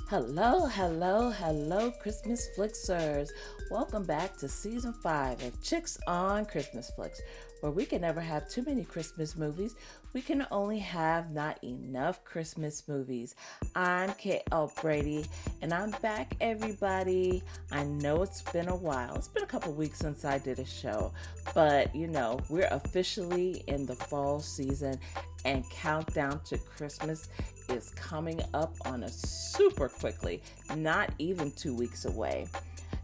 Hello, hello, hello, Christmas Flixers. Welcome back to Season 5 of Chicks on Christmas Flicks, where we can never have too many Christmas movies. We can only have not enough Christmas movies. I'm Brady, and I'm back, everybody. I know it's been a while. It's been a couple weeks since I did a show, but we're officially in the fall season, and countdown to Christmas is coming up on us super quickly, not even 2 weeks away.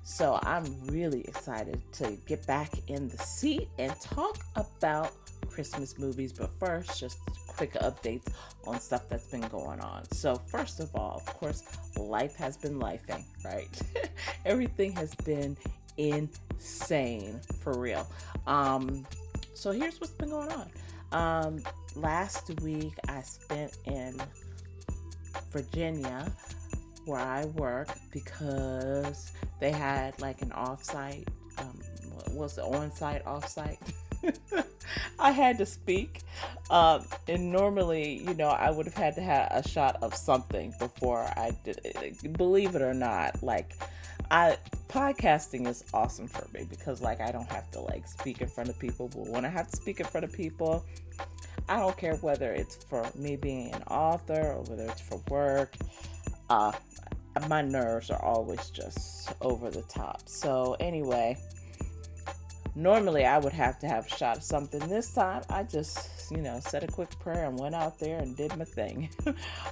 So I'm really excited to get back in the seat and talk about Christmas movies. But first, just quick updates on stuff that's been going on. So first of all, of course, life has been lifing, right? Everything has been insane, for real. So here's what's been going on. Last week I spent in Virginia, where I work, because they had like an off-site, was the on-site, off-site. I had to speak, and normally, I would have had to have a shot of something before I did it. Believe it or not, podcasting is awesome for me because I don't have to speak in front of people, but when I have to speak in front of people, I don't care whether it's for me being an author or whether it's for work. My nerves are always just over the top. So anyway, normally I would have to have a shot of something. This time I just, said a quick prayer and went out there and did my thing.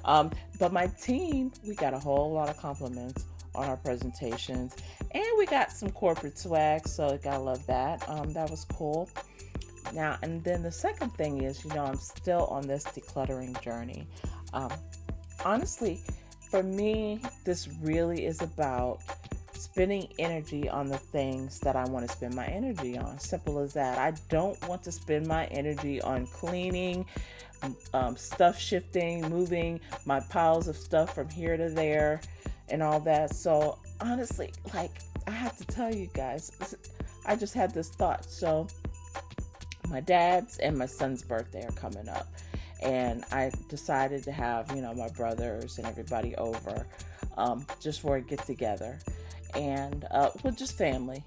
But my team, we got a whole lot of compliments on our presentations, and we got some corporate swag, so gotta love that. That was cool. Now, and then the second thing is, I'm still on this decluttering journey. Honestly, for me, this really is about spending energy on the things that I want to spend my energy on. Simple as that. I don't want to spend my energy on cleaning, stuff shifting, moving my piles of stuff from here to there, and all that. So honestly, I have to tell you guys, I just had this thought. So my dad's and my son's birthday are coming up, and I decided to have my brothers and everybody over, just for a get together, and just family,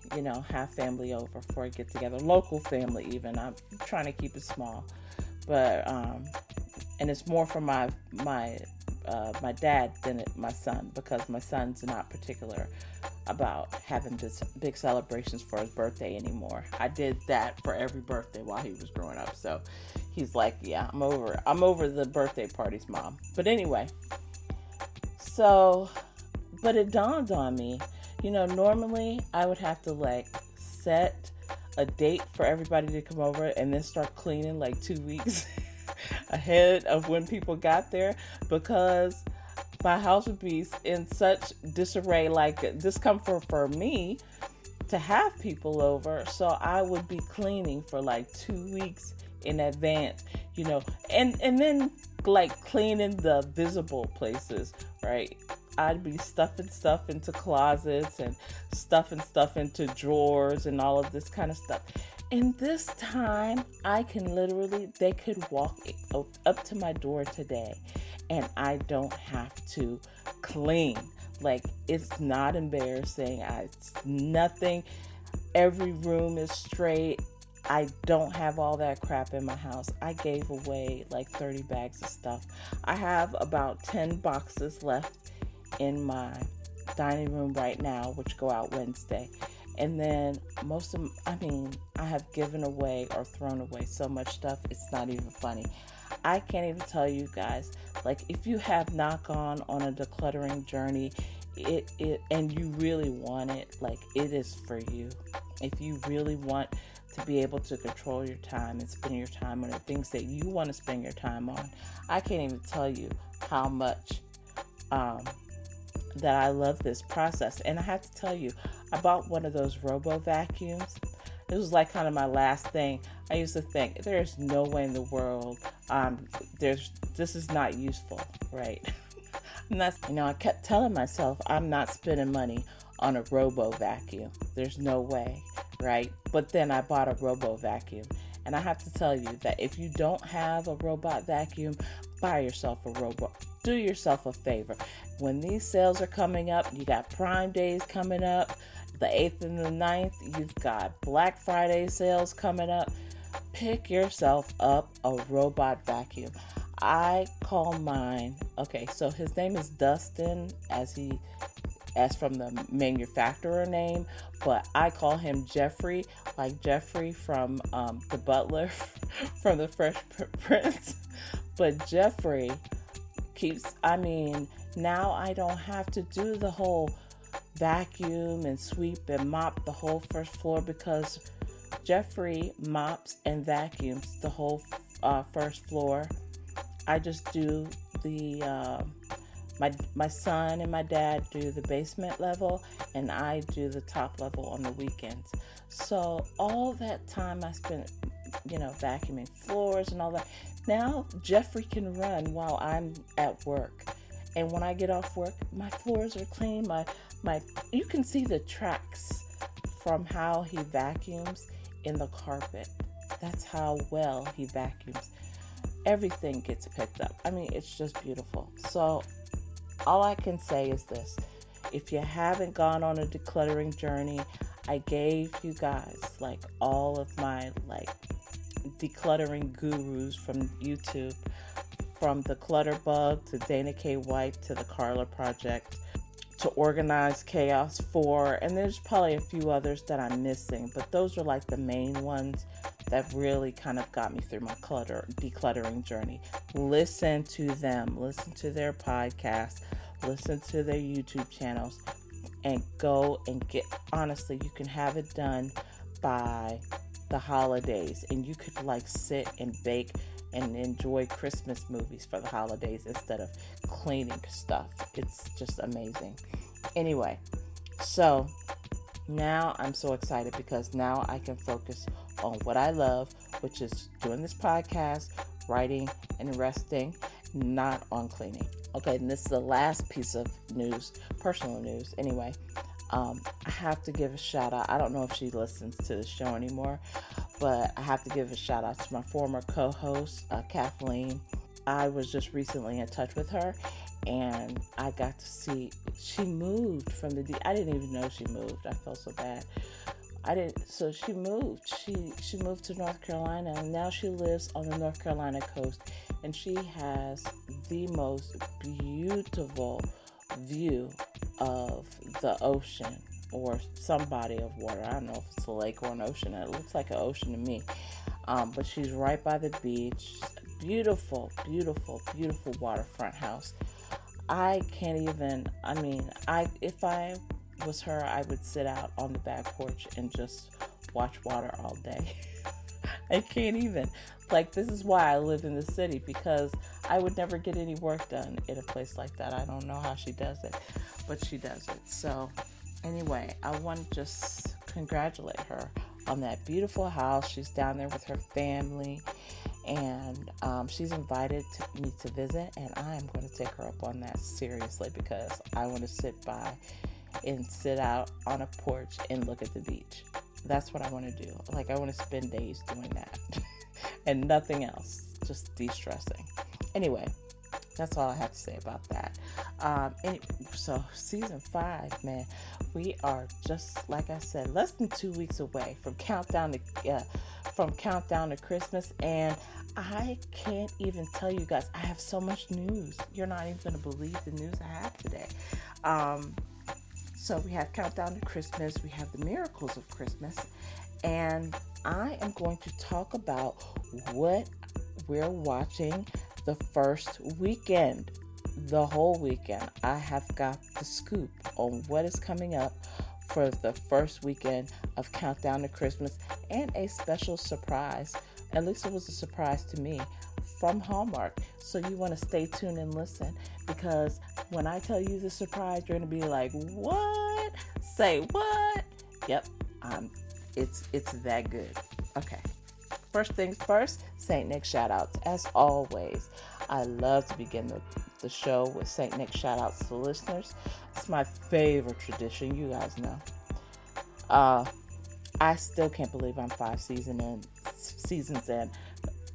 have family over for a get together, local family even. I'm trying to keep it small, but and it's more for my dad than my son, because my son's not particular about having this big celebrations for his birthday anymore. I did that for every birthday while he was growing up, so he's like, yeah, I'm over the birthday parties, Mom. But anyway, so, but it dawned on me, normally I would have to set a date for everybody to come over and then start cleaning 2 weeks ahead of when people got there, because my house would be in such disarray, discomfort for me to have people over. So I would be cleaning for 2 weeks in advance, and then cleaning the visible places, right? I'd be stuffing stuff into closets and stuffing stuff into drawers and all of this kind of stuff. And this time, they could walk up to my door today, and I don't have to clean. It's not embarrassing. It's nothing. Every room is straight. I don't have all that crap in my house. I gave away 30 bags of stuff. I have about 10 boxes left in my dining room right now, which go out Wednesday. And then I have given away or thrown away so much stuff, it's not even funny. I can't even tell you guys, if you have not gone on a decluttering journey, and you really want it, it is for you. If you really want to be able to control your time and spend your time on the things that you want to spend your time on, I can't even tell you how much that I love this process. And I have to tell you, I bought one of those robo vacuums. It was kind of my last thing. I used to think, there's no way in the world this is not useful, right? I kept telling myself, I'm not spending money on a robo vacuum. There's no way, right? But then I bought a robo vacuum, And I have to tell you that if you don't have a robot vacuum, buy yourself a do yourself a favor. When these sales are coming up, you got Prime Days coming up, the 8th and the 9th, you've got Black Friday sales coming up. Pick yourself up a robot vacuum. I call mine, okay, so his name is Dustin, as from the manufacturer name, but I call him Jeffrey, like Jeffrey from the butler from the Fresh Prince. But Jeffrey now I don't have to do the whole vacuum and sweep and mop the whole first floor, because Jeffrey mops and vacuums the whole first floor. I just do the my son and my dad do the basement level, and I do the top level on the weekends. So all that time I spent, vacuuming floors and all that. Now Jeffrey can run while I'm at work, and when I get off work, my floors are clean. You can see the tracks from how he vacuums in the carpet. That's how well he vacuums. Everything gets picked up. It's just beautiful. So all I can say is this: if you haven't gone on a decluttering journey, I gave you guys all of my decluttering gurus from YouTube, from the Clutter Bug to Dana K. White to the Carla Project to Organized Chaos 4, and there's probably a few others that I'm missing, but those are the main ones that really kind of got me through my decluttering journey. Listen to them, listen to their podcasts, listen to their YouTube channels, and go and honestly, you can have it done by the holidays, and you could sit and bake and enjoy Christmas movies for the holidays instead of cleaning stuff. It's just amazing. Anyway, so now I'm so excited because now I can focus on what I love, which is doing this podcast, writing, and resting, not on cleaning. Okay, and this is the last piece of news, personal news. Anyway, I have to give a shout out. I don't know if she listens to the show anymore, but I have to give a shout out to my former co-host, Kathleen. I was just recently in touch with her, and I got to see she moved from I didn't even know she moved. I felt so bad. So she moved. She moved to North Carolina, and now she lives on the North Carolina coast, and she has the most beautiful view of the ocean or some body of water. I don't know if it's a lake or an ocean. It looks like an ocean to me. But she's right by the beach. Beautiful, beautiful, beautiful waterfront house. I can't even, if I was her, I would sit out on the back porch and just watch water all day. I can't even. This is why I live in the city, because I would never get any work done in a place like that. I don't know how she does it, but she does it. So anyway, I want to just congratulate her on that beautiful house. She's down there with her family, and she's invited me to visit, and I am going to take her up on that seriously, because I want to sit out on a porch and look at the beach. That's what I want to do. I want to spend days doing that and nothing else, just de-stressing. Anyway, that's all I have to say about that. So season 5, man, we are just, like I said, less than 2 weeks away from countdown to Christmas, and I can't even tell you guys, I have so much news. You're not even going to believe the news I have today. So we have countdown to Christmas, we have the miracles of Christmas, and I am going to talk about what we're watching the first weekend, the whole weekend. I have got the scoop on what is coming up for the first weekend of Countdown to Christmas, and a special surprise, at least it was a surprise to me, from Hallmark. So you want to stay tuned and listen, because when I tell you the surprise, you're going to be like, what? Say what? Yep, it's that good. Okay. First things first, St. Nick shout-outs. As always, I love to begin the show with St. Nick shout-outs to listeners. It's my favorite tradition, you guys know. I still can't believe I'm 5 seasons in.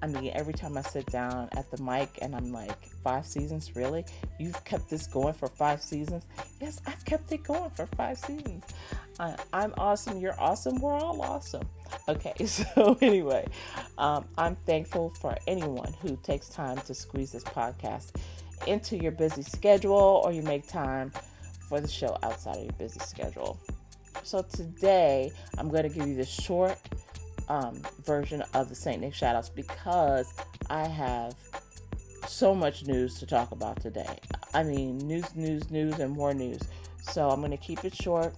I mean, every time I sit down at the mic and I'm like, 5 seasons, really? You've kept this going for 5 seasons? Yes, I've kept it going for 5 seasons. I'm awesome. You're awesome. We're all awesome. Okay, so anyway, I'm thankful for anyone who takes time to squeeze this podcast into your busy schedule, or you make time for the show outside of your busy schedule. So today, I'm going to give you the short version of the St. Nick shoutouts because I have so much news to talk about today. I mean, news, and more news. So I'm going to keep it short.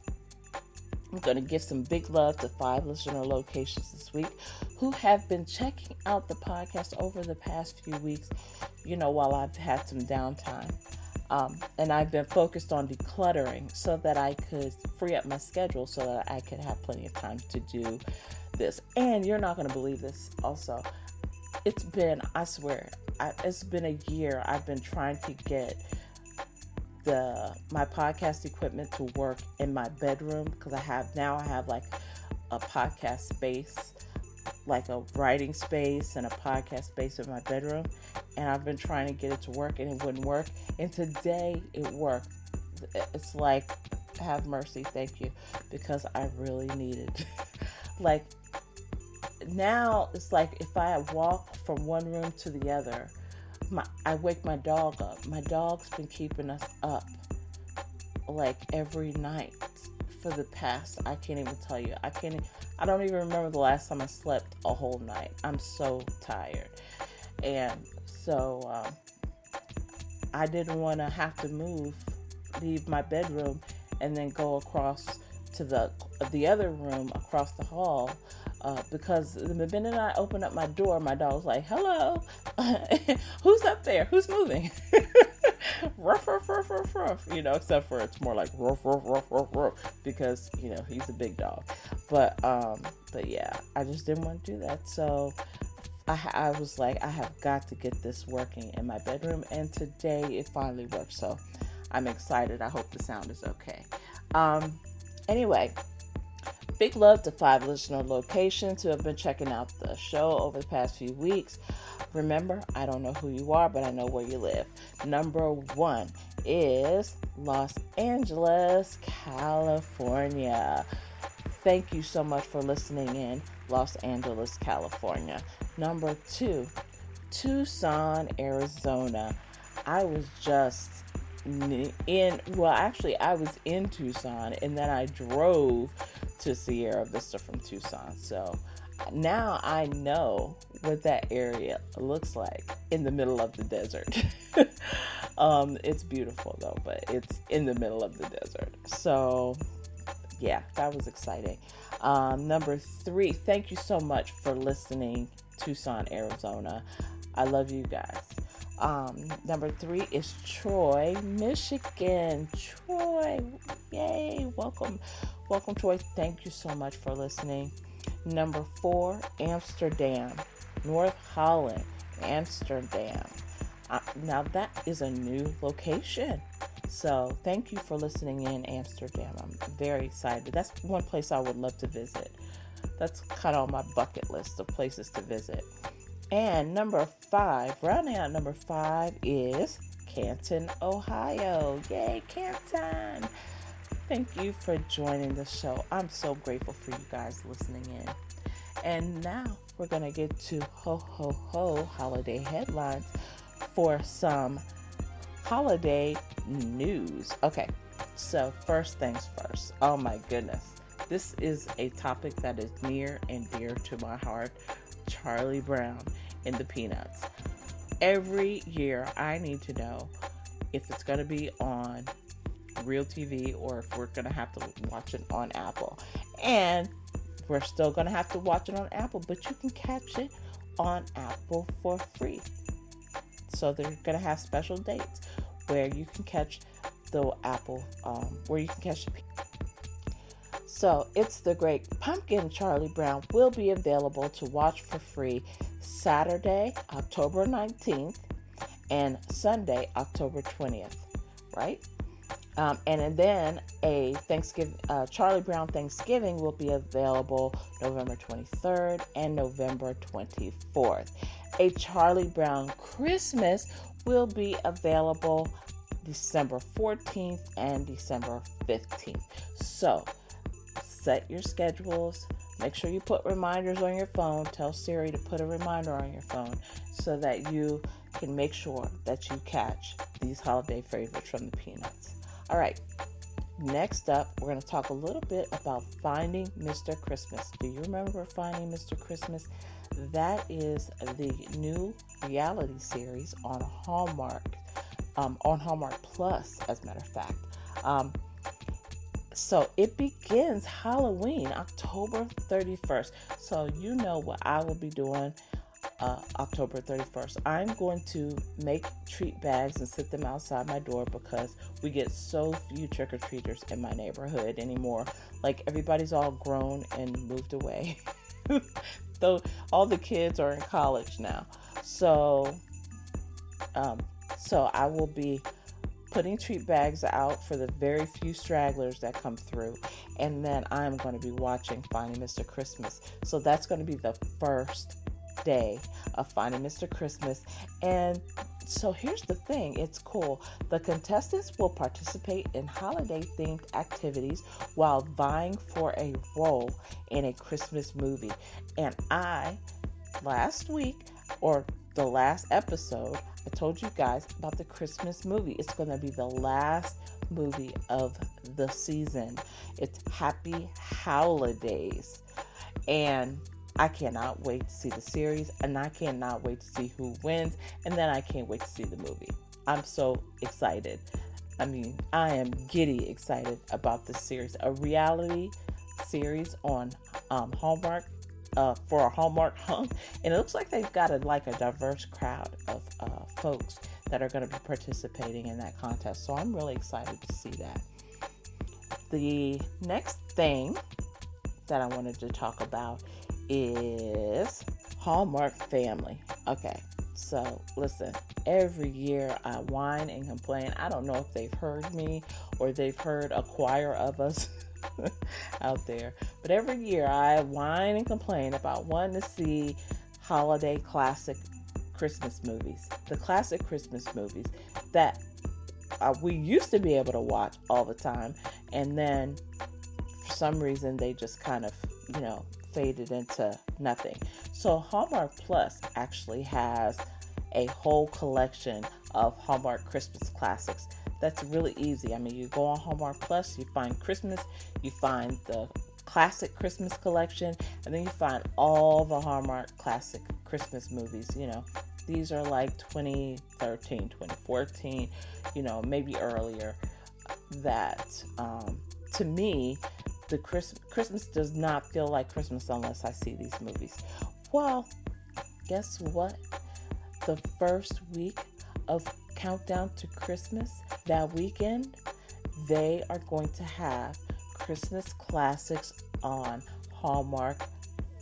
I'm going to give some big love to 5 listener locations this week who have been checking out the podcast over the past few weeks, while I've had some downtime. And I've been focused on decluttering so that I could free up my schedule so that I could have plenty of time to do this. And you're not going to believe this also. It's been a year I've been trying to get my podcast equipment to work in my bedroom, because I have like a podcast space, like a writing space and a podcast space in my bedroom, and I've been trying to get it to work and it wouldn't work, and today it worked. It's like, have mercy, thank you, because I really need it. Like, now it's like if I walk from one room to the other, I wake my dog up. My dog's been keeping us up like every night for the past, I can't even tell you. I don't even remember the last time I slept a whole night. I'm so tired. And so I didn't want to have to leave my bedroom and then go across to the other room across the hall. Because the minute I opened up my door, my dog was like, hello, who's up there? Who's moving? Ruff, ruff, ruff, ruff, ruff. Except for it's more like ruff, ruff, ruff, ruff, ruff, because, he's a big dog. But yeah, I just didn't want to do that. So I was like, I have got to get this working in my bedroom. And today it finally worked. So I'm excited. I hope the sound is okay. Anyway. Big love to 5 listener locations who have been checking out the show over the past few weeks. Remember, I don't know who you are, but I know where you live. Number 1 is Los Angeles, California. Thank you so much for listening in, Los Angeles, California. Number 2, Tucson, Arizona. I was in Tucson, and then I drove to Sierra Vista from Tucson. So now I know what that area looks like in the middle of the desert. It's beautiful though, but it's in the middle of the desert. So yeah, that was exciting. Number 3, thank you so much for listening, Tucson, Arizona. I love you guys. Number 3 is Troy, Michigan. Troy, yay, welcome, Troy. Thank you so much for listening. Number 4, Amsterdam, North Holland, Amsterdam. Now that is a new location. So thank you for listening in, Amsterdam. I'm very excited. That's one place I would love to visit. That's kind of on my bucket list of places to visit. And number 5, rounding out number 5 is Canton, Ohio. Yay, Canton. Thank you for joining the show. I'm so grateful for you guys listening in. And now we're going to get to holiday headlines for some holiday news. Okay, so first things first. Oh my goodness. This is a topic that is near and dear to my heart. Charlie Brown and the Peanuts. Every year I need to know if it's going to be on real TV or if we're going to have to watch it on Apple. And we're still going to have to watch it on Apple, but you can catch it on Apple for free. So they're going to have special dates where you can catch the Apple, where you can catch the So It's the Great Pumpkin Charlie Brown will be available to watch for free Saturday, October 19th and Sunday, October 20th, right? And then a Charlie Brown Thanksgiving will be available November 23rd and November 24th. A Charlie Brown Christmas will be available December 14th and December 15th. So set your schedules. Make sure you put reminders on your phone. Tell Siri to put a reminder on your phone so that you can make sure that you catch these holiday favorites from the Peanuts. All right. Next up, we're going to talk a little bit about Finding Mr. Christmas. Do you remember Finding Mr. Christmas? That is the new reality series on Hallmark Plus, as a matter of fact. So it begins Halloween, October 31st. So you know what I will be doing October 31st. I'm going to make treat bags and sit them outside my door because we get so few trick-or-treaters in my neighborhood anymore. Like, everybody's all grown and moved away. Though all the kids are in college now. So I will be putting treat bags out for the very few stragglers that come through. And then I'm going to be watching Finding Mr. Christmas. So that's going to be the first day of Finding Mr. Christmas. And so here's the thing. It's cool. The contestants will participate in holiday-themed activities while vying for a role in a Christmas movie. And last week, or the last episode, I told you guys about the Christmas movie. It's going to be the last movie of the season. It's Happy Holidays. And I cannot wait to see the series, and I cannot wait to see who wins, and then I can't wait to see the movie. I'm so excited. I mean, I am giddy excited about this series. A reality series on Hallmark, for a Hallmark hunk, and it looks like they've got a diverse crowd of folks that are going to be participating in that contest. So I'm really excited to see that. The next thing that I wanted to talk about is Hallmark Family. Okay, so listen, every year I whine and complain. I don't know if they've heard me or they've heard a choir of us out there, but every year I whine and complain about wanting to see holiday classic Christmas movies, the classic Christmas movies that we used to be able to watch all the time, and then for some reason they just kind of, faded into nothing. So Hallmark Plus actually has a whole collection of Hallmark Christmas classics. That's really easy. I mean, you go on Hallmark Plus, you find Christmas, you find the classic Christmas collection, and then you find all the Hallmark classic Christmas movies. These are like 2013, 2014, maybe earlier. That, to me, the Christmas does not feel like Christmas unless I see these movies. Well, guess what? The first week of Countdown to Christmas, that weekend, they are going to have Christmas classics on Hallmark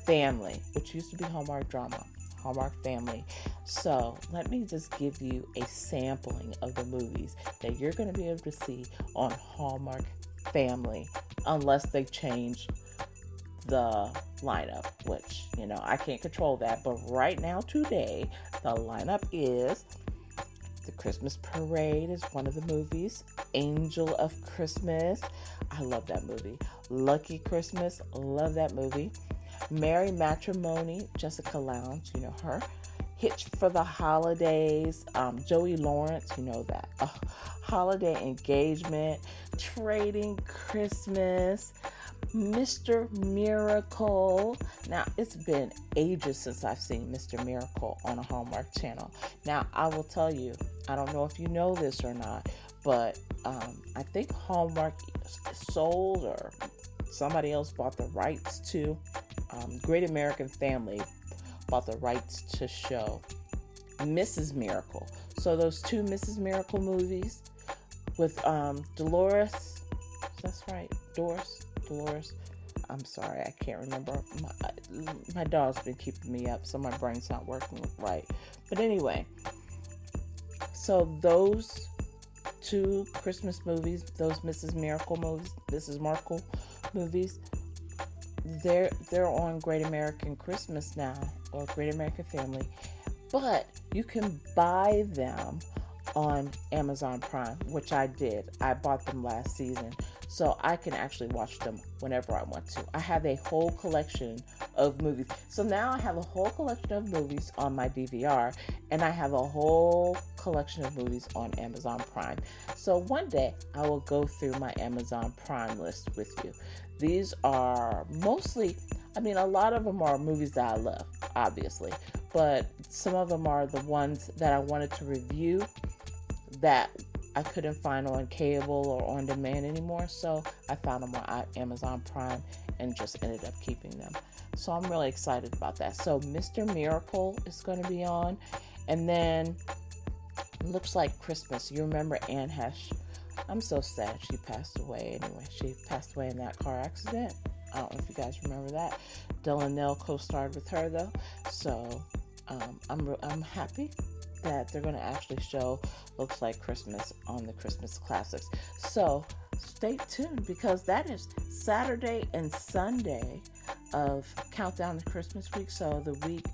Family, which used to be Hallmark Drama, Hallmark Family. So let me just give you a sampling of the movies that you're going to be able to see on Hallmark Family, unless they change the lineup, which, I can't control that. But right now, today, the lineup is The Christmas Parade is one of the movies. Angel of Christmas, I love that movie. Lucky Christmas, love that movie. Merry Matrimony, Jessica Lounge, her. Hitch for the Holidays, Joey Lawrence, that. Holiday Engagement, Trading Christmas, Mr. Miracle. Now, it's been ages since I've seen Mr. Miracle on a Hallmark channel. Now, I will tell you, I don't know if you know this or not, but I think Hallmark sold, or somebody else bought the rights to, Great American Family bought the rights to show Mrs. Miracle. So those two Mrs. Miracle movies with Dolores, that's right, Dolores. I'm sorry, I can't remember. My dog's been keeping me up, so my brain's not working right. But anyway, so those two Christmas movies, those Mrs. Miracle movies, they're on Great American Christmas now, or Great American Family. but you can buy them on Amazon Prime, which I did. I bought them last season, so I can actually watch them whenever I want to. I have a whole collection of movies. So now I have a whole collection of movies on my DVR, and I have a whole collection of movies on Amazon Prime. So one day I will go through my Amazon Prime list with you. These are mostly, a lot of them are movies that I love, obviously, but some of them are the ones that I wanted to review that I couldn't find on cable or on demand anymore, so I found them on Amazon Prime and just ended up keeping them. So I'm really excited about that. So Mr. Miracle is going to be on, and then Looks Like Christmas. You remember Anne Hesh? I'm so sad she passed away anyway. She passed away in that car accident. I don't know if you guys remember that. Dylan Nell co-starred with her though, so I'm happy that they're going to actually show Looks Like Christmas on the Christmas classics. So stay tuned, because that is Saturday and Sunday of Countdown to Christmas week. So the week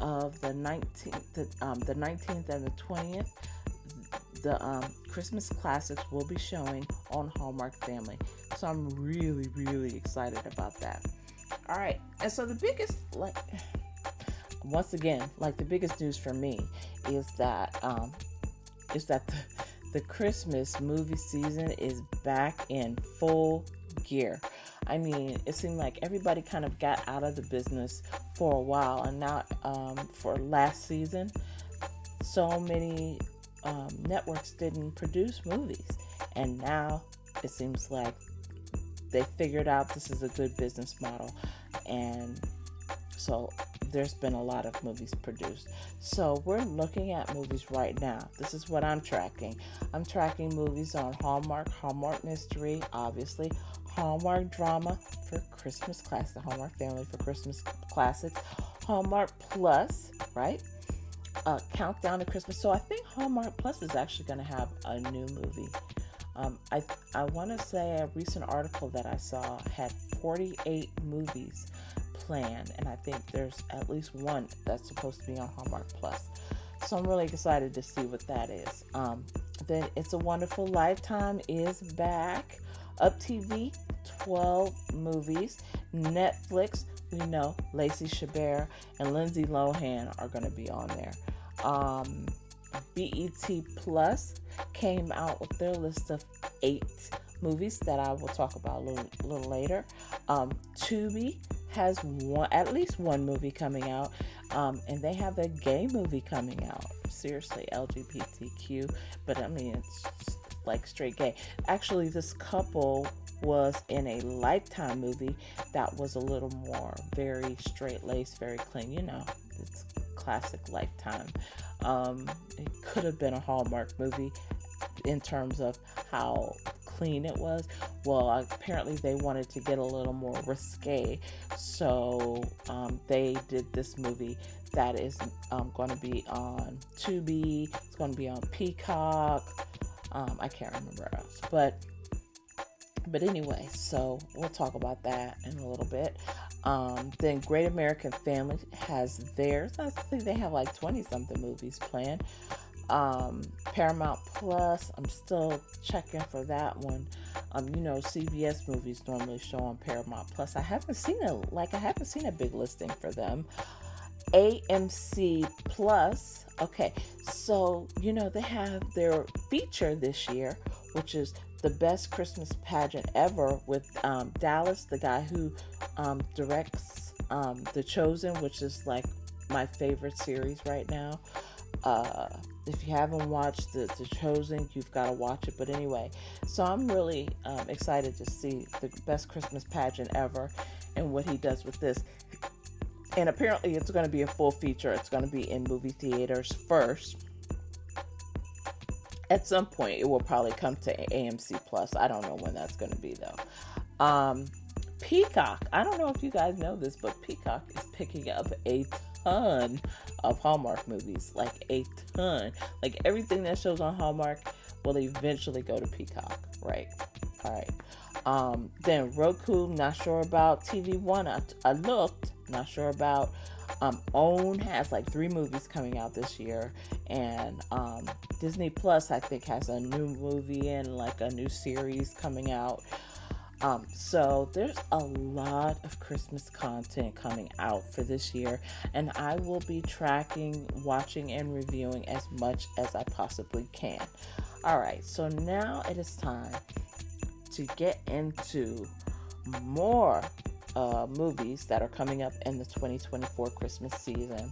of the 19th, the 19th and the 20th, the Christmas classics will be showing on Hallmark Family. So I'm really, really excited about that. All right, and so the biggest, once again, the biggest news for me is that the Christmas movie season is back in full gear. It seemed like everybody kind of got out of the business for a while, and now for last season, so many networks didn't produce movies, and now it seems like they figured out this is a good business model, and so there's been a lot of movies produced. So we're looking at movies right now. This is what I'm tracking. I'm tracking movies on Hallmark Mystery, obviously, Hallmark Drama for Christmas Classics, the Hallmark Family for Christmas Classics, Hallmark Plus, right? Countdown to Christmas. So I think Hallmark Plus is actually going to have a new movie. I want to say a recent article that I saw had 48 movies planned, and I think there's at least one that's supposed to be on Hallmark Plus. So I'm really excited to see what that is. Then It's a Wonderful Lifetime is back. Up TV, 12 movies. Netflix, we know Lacey Chabert and Lindsay Lohan are going to be on there. BET Plus came out with their list of 8 movies that I will talk about a little later. Tubi has at least one movie coming out, and they have a gay movie coming out. Seriously, LGBTQ, but it's like straight gay. Actually, this couple was in a Lifetime movie that was a little more very straight-laced, very clean. It's classic Lifetime. It could have been a Hallmark movie in terms of how clean it was. Well, apparently they wanted to get a little more risque, so they did this movie that is going to be on Tubi. It's going to be on Peacock. I can't remember else, but anyway, so we'll talk about that in a little bit. Then Great American Family has theirs. I think they have 20-something movies planned. Paramount Plus, I'm still checking for that one. CBS movies normally show on Paramount Plus. I haven't seen a big listing for them. AMC Plus, okay, so they have their feature this year, which is the best Christmas pageant ever, with Dallas, the guy who directs The Chosen, which is my favorite series right now. If you haven't watched The Chosen, you've got to watch it. But anyway, so I'm really excited to see the best Christmas pageant ever and what he does with this. And apparently it's going to be a full feature. It's going to be in movie theaters first. At some point, it will probably come to AMC Plus. I don't know when that's going to be, though. Peacock. I don't know if you guys know this, but Peacock is picking up a ton of Hallmark movies. A ton. Everything that shows on Hallmark will eventually go to Peacock. Right. All right. Then Roku, not sure about. TV One, I looked, not sure about. OWN has like 3 movies coming out this year, and Disney Plus I think has a new movie and like a new series coming out. So there's a lot of Christmas content coming out for this year, and I will be tracking, watching, and reviewing as much as I possibly can. All right, so now it is time to get into more movies that are coming up in the 2024 Christmas season.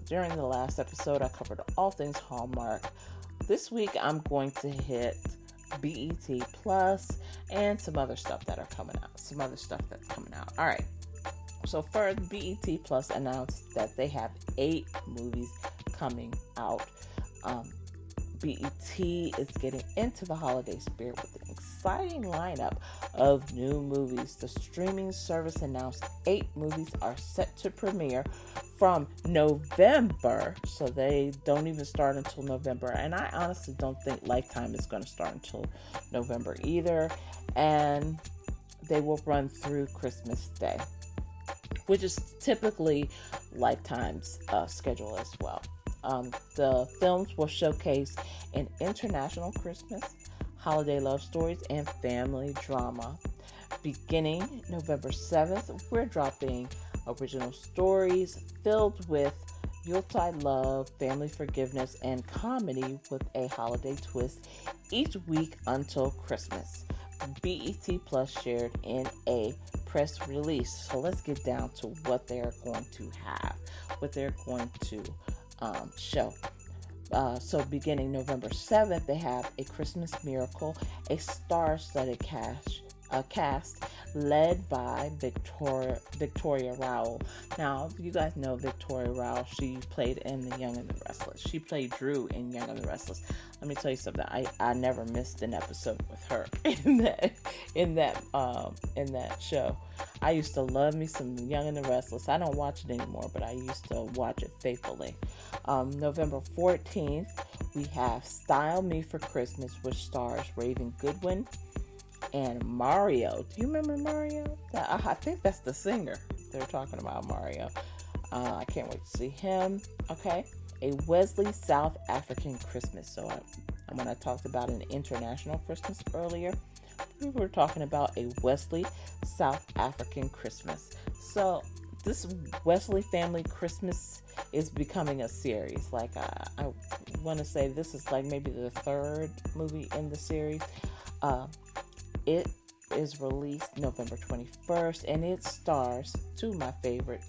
During the last episode, I covered all things Hallmark. This week, I'm going to hit BET Plus and some other stuff that's coming out. All right. So first, BET Plus announced that they have 8 movies coming out. BET is getting into the holiday spirit with an exciting lineup of new movies. The streaming service announced 8 movies are set to premiere from November, so they don't even start until November. And I honestly don't think Lifetime is going to start until November either. And they will run through Christmas Day, which is typically Lifetime's schedule as well. The films will showcase an international Christmas, holiday love stories, and family drama. Beginning November 7th, we're dropping original stories filled with Yuletide love, family forgiveness, and comedy with a holiday twist each week until Christmas. BET Plus shared in a press release. So let's get down to what they're going to have, what they're going to show. So beginning November 7th, they have A Christmas Miracle, a star-studded cast led by Victoria Rowell. Now, you guys know Victoria Rowell. She played in The Young and the Restless. She played Drew in Young and the Restless. Let me tell you something. I never missed an episode with her in that show. I used to love me some Young and the Restless. I don't watch it anymore, but I used to watch it faithfully. November 14th, we have Style Me for Christmas, which stars Raven Goodwin and Mario. Do you remember Mario? I think that's the singer they're talking about, Mario. I can't wait to see him. Okay. A Wesley South African Christmas. So when I talked about an international Christmas earlier, we were talking about a Wesley South African Christmas. So this Wesley family Christmas is becoming a series. Like I want to say this is like maybe the 3rd movie in the series. It is released November 21st, and it stars 2 of my favorites,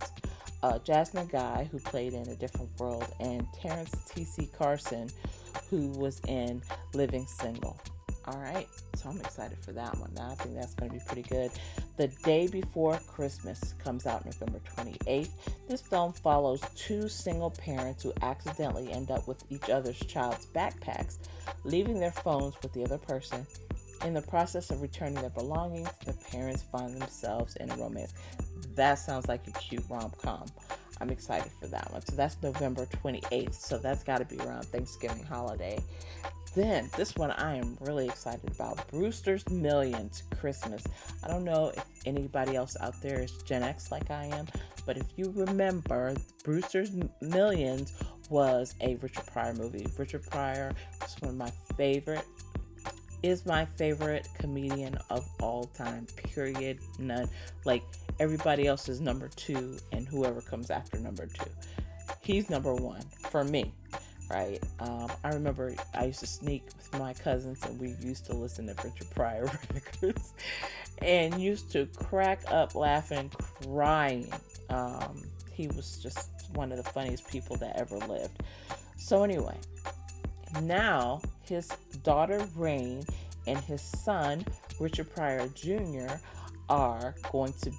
Jasmine Guy, who played in A Different World, and Terrence T.C. Carson, who was in Living Single. All right, so I'm excited for that one. Now I think that's going to be pretty good. The Day Before Christmas comes out November 28th. This film follows 2 single parents who accidentally end up with each other's child's backpacks, leaving their phones with the other person. In the process of returning their belongings, the parents find themselves in a romance. That sounds like a cute rom-com. I'm excited for that one. So that's November 28th. So that's got to be around Thanksgiving holiday. Then, this one I am really excited about. Brewster's Millions Christmas. I don't know if anybody else out there is Gen X like I am, but if you remember, Brewster's Millions was a Richard Pryor movie. Richard Pryor is my favorite comedian of all time, period. None. Like, everybody else is number 2, and whoever comes after number 2. He's number 1 for me, right? I remember I used to sneak with my cousins, and we used to listen to Richard Pryor records, and used to crack up laughing, crying. He was just one of the funniest people that ever lived. So anyway, now his daughter Rain and his son Richard Pryor Jr. are going to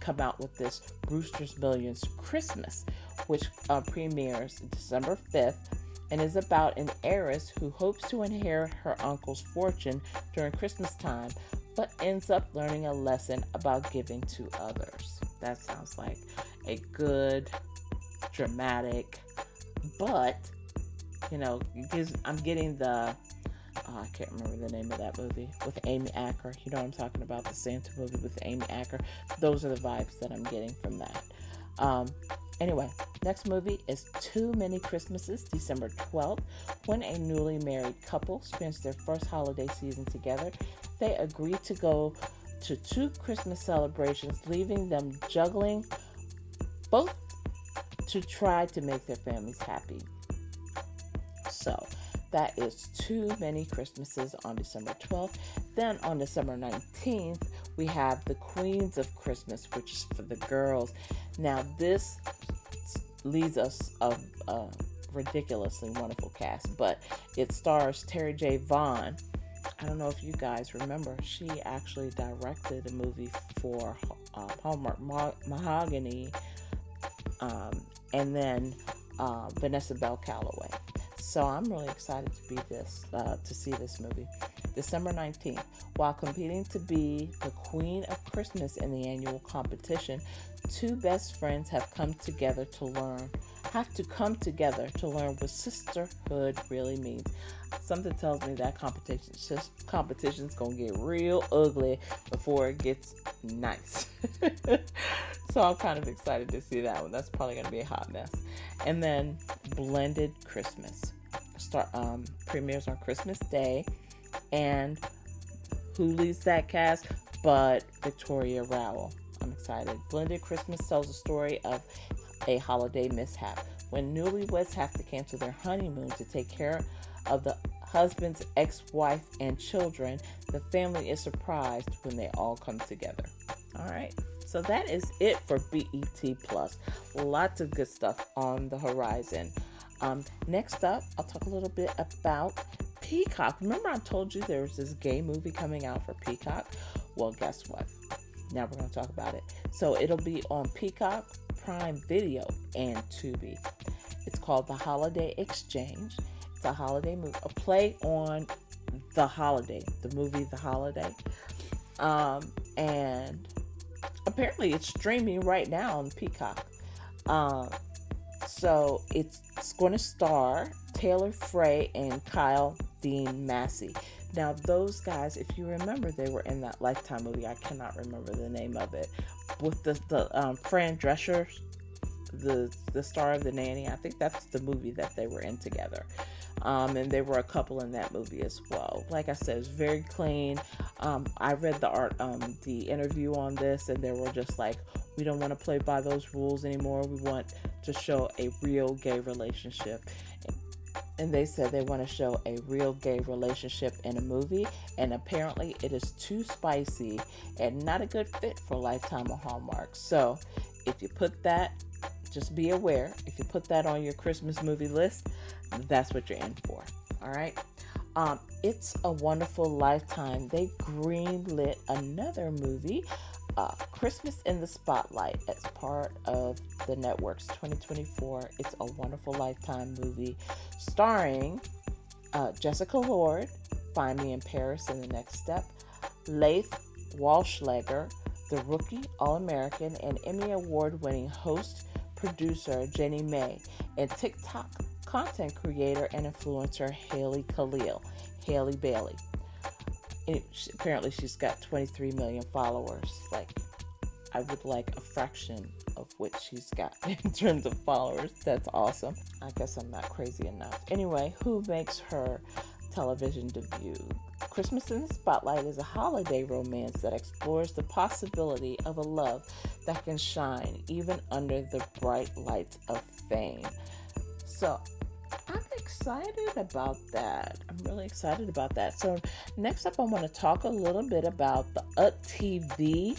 come out with this Brewster's Millions Christmas, which premieres December 5th and is about an heiress who hopes to inherit her uncle's fortune during Christmas time, but ends up learning a lesson about giving to others. That sounds like a good, dramatic, but I'm getting the I can't remember the name of that movie with Amy Acker. You know what I'm talking about, the Santa movie with Amy Acker. Those are the vibes that I'm getting from that. Anyway, next movie is Too Many Christmases, December 12th. When a newly married couple spends their first holiday season together, they agree to go to 2 Christmas celebrations, leaving them juggling both to try to make their families happy. So that is Too Many Christmases on December 12th. Then on December 19th, we have The Queens of Christmas, which is for the girls. Now this leads us a ridiculously wonderful cast, but it stars Terry J. Vaughn. I don't know if you guys remember, she actually directed a movie for Hallmark, Mahogany, and then Vanessa Bell Calloway. So I'm really excited to see this movie. December 19th, while competing to be the Queen of Christmas in the annual competition, 2 best friends have to come together to learn what sisterhood really means. Something tells me that competition's gonna get real ugly before it gets nice. So I'm kind of excited to see that one. That's probably gonna be a hot mess. And then Blended Christmas premieres on Christmas Day, and who leads that cast but Victoria Rowell. I'm excited. Blended Christmas tells the story of a holiday mishap when newlyweds have to cancel their honeymoon to take care of the husband's ex-wife and children. The family is surprised when they all come together. All right, so that is it for BET Plus. Lots of good stuff on the horizon. Next up, I'll talk a little bit about Peacock. Remember I told you there was this gay movie coming out for Peacock? Well, guess what? Now we're going to talk about it. So it'll be on Peacock, Prime Video, and Tubi. It's called The Holiday Exchange. It's a holiday movie, a play on The Holiday, the movie The Holiday. And apparently it's streaming right now on Peacock. So it's going to star Taylor Frey and Kyle Dean Massey. Now, those guys, if you remember, they were in that Lifetime movie. I cannot remember the name of it. With the Fran Drescher, the star of The Nanny. I think that's the movie that they were in together. And there were a couple in that movie as well. Like I said, it's very clean. I read the interview on this, and they were just like, we don't want to play by those rules anymore. We want to show a real gay relationship. And they said they want to show a real gay relationship in a movie, and apparently it is too spicy and not a good fit for Lifetime or Hallmark. So if you put that, just be aware, if you put that on your Christmas movie list, that's what you're in for. All right. It's a Wonderful Lifetime. They greenlit another movie, Christmas in the Spotlight, as part of the network's 2024 It's a Wonderful Lifetime movie, starring Jessica Lord, Find Me in Paris and The Next Step, Leith Walschlager, the rookie All-American and Emmy Award-winning host, producer Jenny May, and TikTok content creator and influencer Haley Bailey. Apparently she's got 23 million followers. Like, I would like a fraction of what she's got in terms of followers. That's awesome. I guess I'm not crazy enough. Anyway, who makes her television debut? Christmas in the Spotlight is a holiday romance that explores the possibility of a love that can shine even under the bright lights of fame. So I'm excited about that. I'm really excited about that. So next up, I want to talk a little bit about the Up TV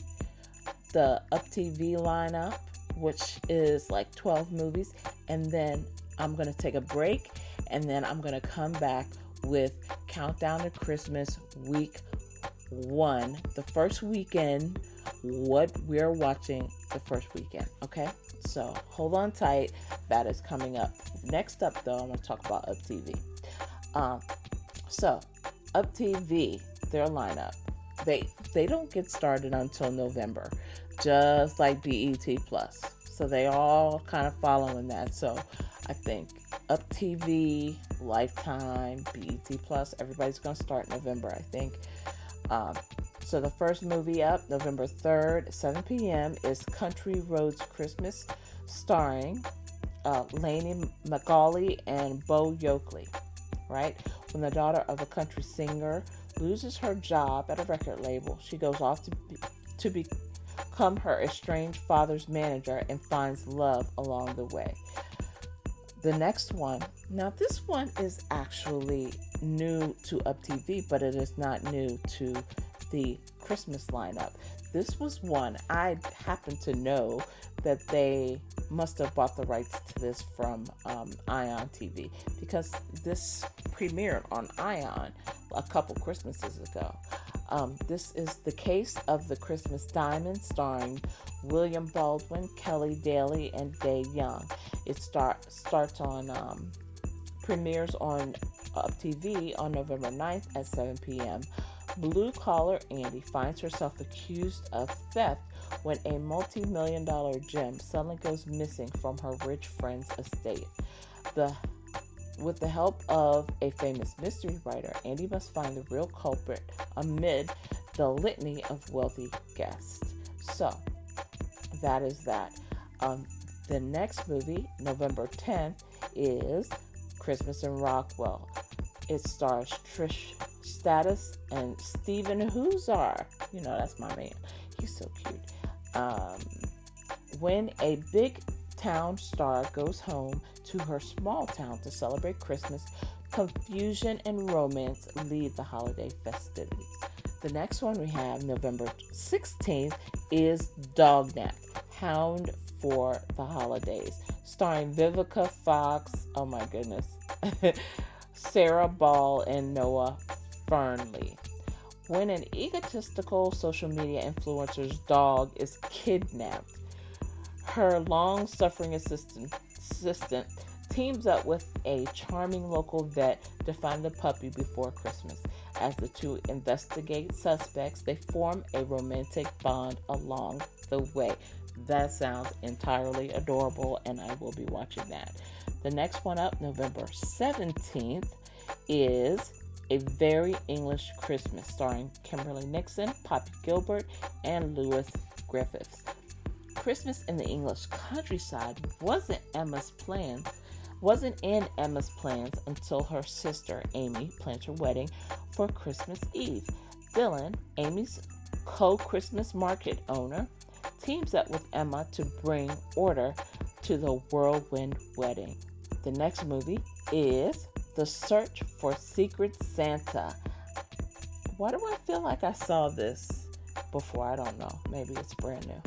lineup, which is like 12 movies. And then I'm going to take a break, and then I'm going to come back with Countdown to Christmas Week 1, the first weekend, what we're watching the first weekend. Okay, so hold on tight. That is coming up. Next up, though, I'm going to talk about Up TV. So Up TV, their lineup, they don't get started until November, just like BET Plus. So they all kind of following that. So I think Up TV Lifetime, BET Plus. Everybody's going to start in November, I think. So the first movie up, November 3rd, 7 p.m., is Country Roads Christmas, starring Lainey McGauley and Bo Yoakley, right? When the daughter of a country singer loses her job at a record label, she goes off to become her estranged father's manager and finds love along the way. The next one, now this one is actually new to Up TV, but it is not new to the Christmas lineup. This was one I happen to know that they must have bought the rights to this from Ion TV, because this premiered on Ion a couple Christmases ago. This is The Case of the Christmas Diamond, starring William Baldwin, Kelly Daly, and Day Young. It starts on premieres on Up TV on November 9th at 7 p.m. Blue-collar Andy finds herself accused of theft when a multi-million-dollar gem suddenly goes missing from her rich friend's estate. With the help of a famous mystery writer, Andy must find the real culprit amid the litany of wealthy guests. So, that is that. The next movie, November 10th, is Christmas in Rockwell. It stars Trish Stratus and Steven Huzar. You know, that's my man. He's so cute. When a big town star goes home to her small town to celebrate Christmas, confusion and romance lead the holiday festivities. The next one we have, November 16th, is Dogneck, Hound for the Holidays, starring Vivica Fox, oh my goodness, Sarah Ball, and Noah Fernley. When an egotistical social media influencer's dog is kidnapped, her long-suffering assistant teams up with a charming local vet to find the puppy before Christmas. As the two investigate suspects, they form a romantic bond along the way. That sounds entirely adorable, and I will be watching that. The next one up, November 17th, is A Very English Christmas, starring Kimberly Nixon, Poppy Gilbert, and Lewis Griffiths. Christmas in the English countryside wasn't in Emma's plans until her sister Amy planned her wedding for Christmas Eve. Dylan, Amy's co-Christmas market owner, teams up with Emma to bring order to the whirlwind wedding. The next movie is The Search for Secret Santa. Why do I feel like I saw this before? I don't know. Maybe it's brand new.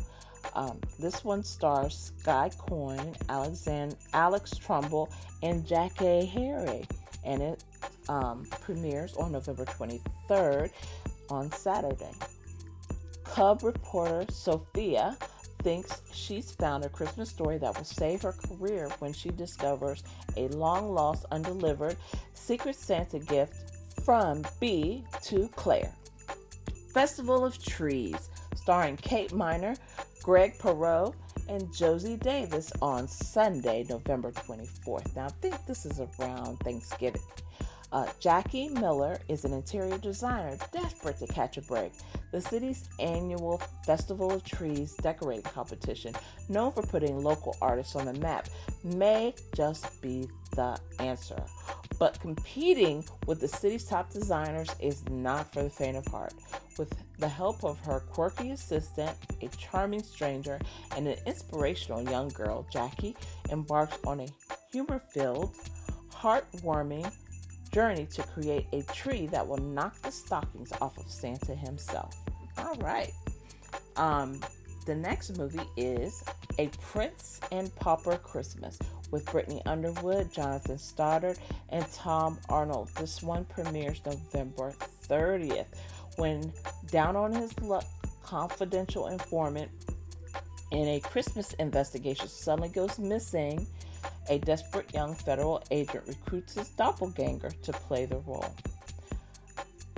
This one stars Sky Coyne, Alex Trumbull, and Jackie Harry, and it premieres on November 23rd on Saturday. Cub reporter Sophia thinks she's found a Christmas story that will save her career when she discovers a long-lost, undelivered Secret Santa gift from B to Claire. Festival of Trees, starring Kate Miner, Greg Perot, and Josie Davis on Sunday, November 24th. Now, I think this is around Thanksgiving. Jackie Miller is an interior designer desperate to catch a break. The city's annual Festival of Trees decorating competition, known for putting local artists on the map, may just be the answer. But competing with the city's top designers is not for the faint of heart. With the help of her quirky assistant, a charming stranger, and an inspirational young girl, Jackie embarks on a humor-filled, heartwarming journey to create a tree that will knock the stockings off of Santa himself. All right. The next movie is A Prince and Pauper Christmas with Brittany Underwood, Jonathan Stoddard, and Tom Arnold. This one premieres November 30th. When down on his luck, confidential informant in a Christmas investigation suddenly goes missing, a desperate young federal agent recruits his doppelganger to play the role.